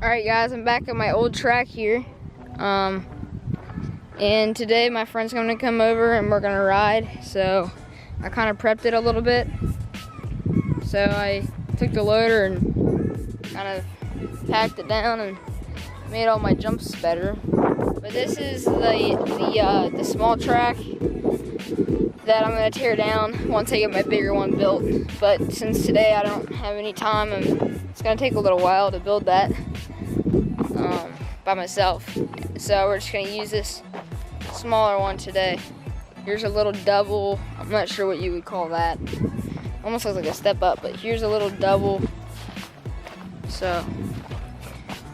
Alright guys, I'm back at my old track here. And today my friend's gonna come over and we're gonna ride. So I kind of prepped it a little bit. So I took the loader and kind of packed it down and made all my jumps better. But this is the small track that I'm gonna tear down once I get my bigger one built. But since today I don't have any time and it's gonna take a little while to build that by myself. So we're just gonna use this smaller one today. Here's a little double, I'm not sure what you would call that. Almost looks like a step up, but here's a little double. So,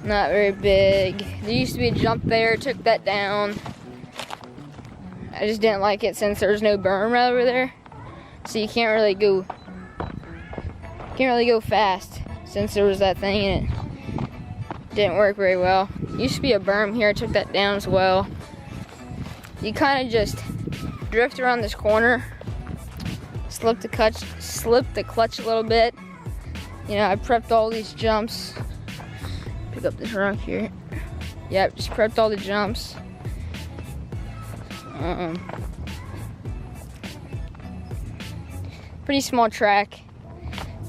not very big. There used to be a jump there, took that down. I just didn't like it since there's no berm right over there. So you can't really go fast since there was that thing and it didn't work very well. Used to be a berm here, I took that down as well. You kind of just drift around this corner, slip the clutch a little bit. You know, I prepped all these jumps. Pick up this rock here. Yep, just prepped all the jumps. Pretty small track,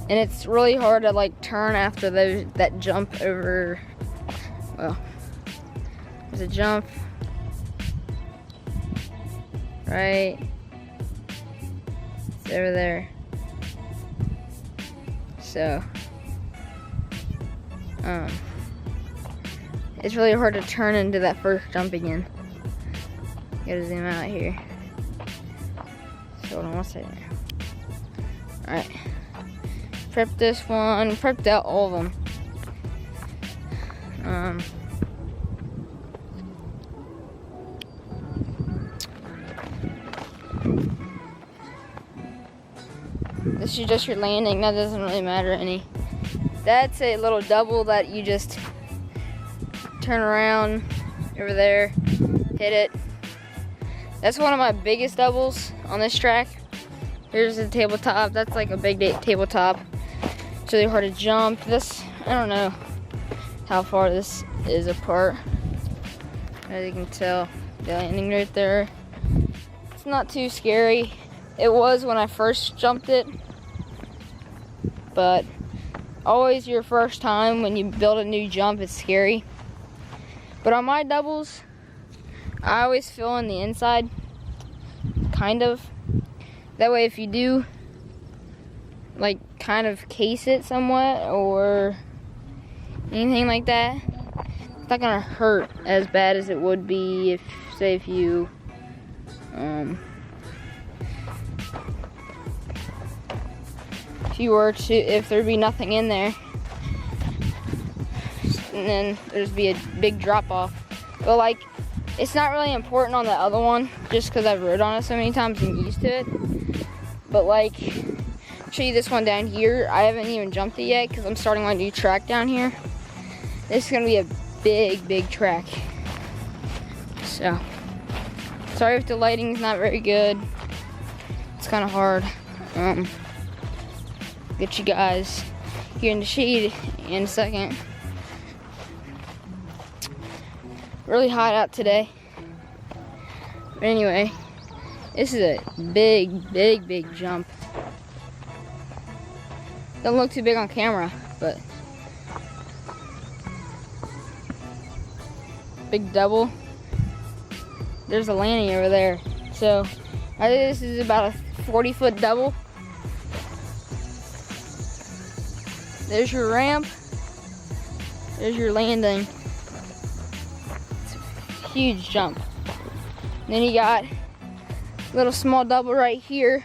and it's really hard to like turn after that jump over. Well, there's a jump right over there. So, it's really hard to turn into that first jump again. Gotta zoom out here. So hold on one second. Alright. Prepped this one, prepped out all of them. This is just your landing, that doesn't really matter any. That's a little double that you just turn around over there, hit it. That's one of my biggest doubles on this track. Here's the tabletop, that's like a big tabletop. It's really hard to jump. This, I don't know how far this is apart. As you can tell, the landing right there. It's not too scary. It was when I first jumped it, but always your first time when you build a new jump, it's scary. But on my doubles, I always fill in the inside, kind of. That way if you do, like, kind of case it somewhat or anything like that, it's not gonna hurt as bad as it would be if, say, if you, if there'd be nothing in there, and then there'd be a big drop off. But like, it's not really important on the other one, just because I've rode on it so many times and used to it. But like, I'll show you this one down here. I haven't even jumped it yet because I'm starting my new track down here. This is gonna be a big track. So, sorry if the lighting's not very good. It's kind of hard. Get you guys here in the shade in a second. Really hot out today. But anyway, this is a big jump. Doesn't look too big on camera, but big double. There's a landing over there. So I think this is about a 40-foot double. There's your ramp. There's your landing. It's a huge jump. And then you got a little small double right here.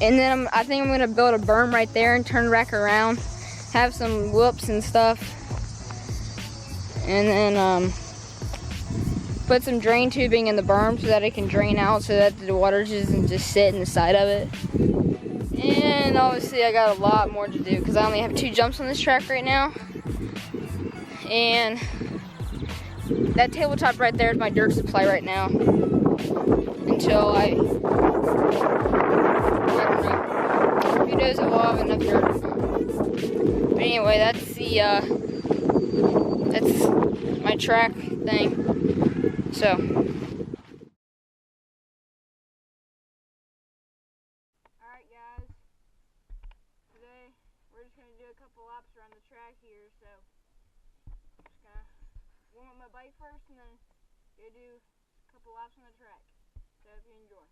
And then I think I'm gonna build a berm right there and turn back around. Have some whoops and stuff. And then put some drain tubing in the berm so that it can drain out so that the water doesn't just sit in the side of it. And obviously I got a lot more to do because I only have 2 jumps on this track right now. And that tabletop right there is my dirt supply right now. Until I don't know. Who knows if we'll have enough dirt. But anyway, that's the That's my track thing. So. Alright guys, today we're just going to do a couple laps around the track here, so I'm just going to warm up my bike first and then go do a couple laps on the track. So hope you enjoy.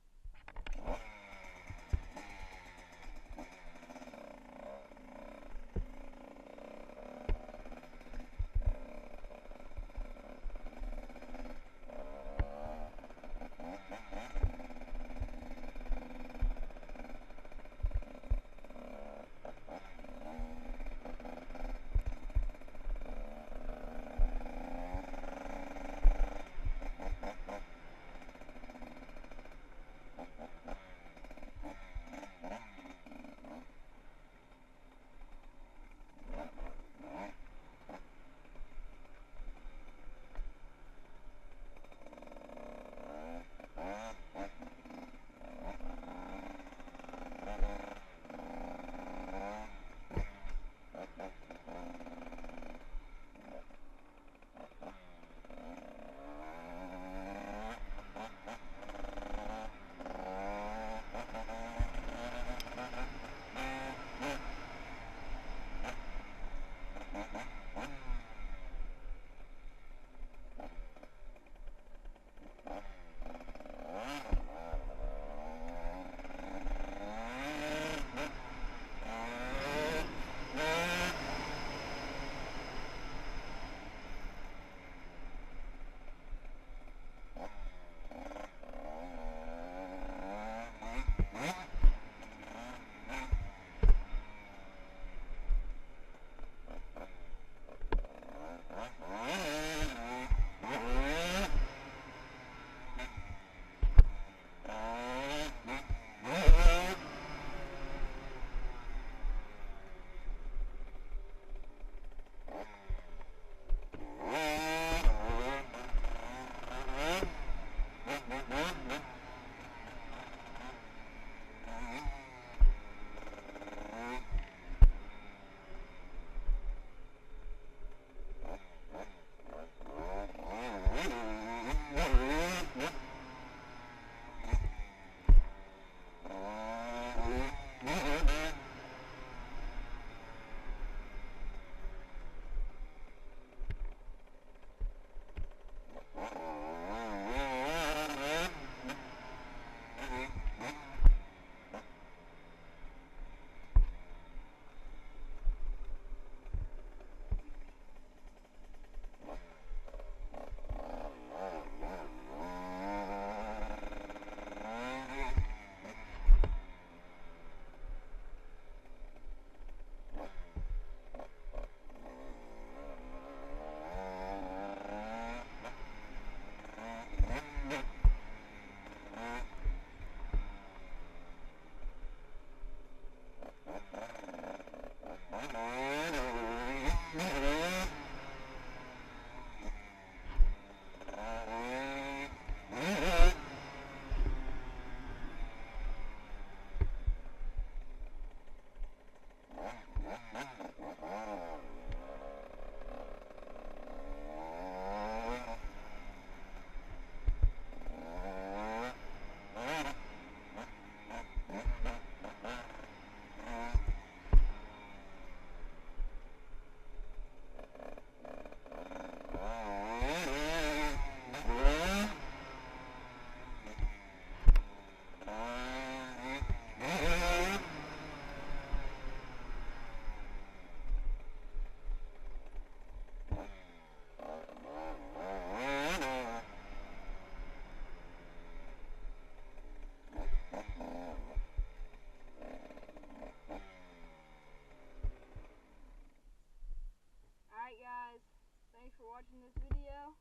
Thanks for watching this video,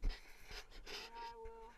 and I will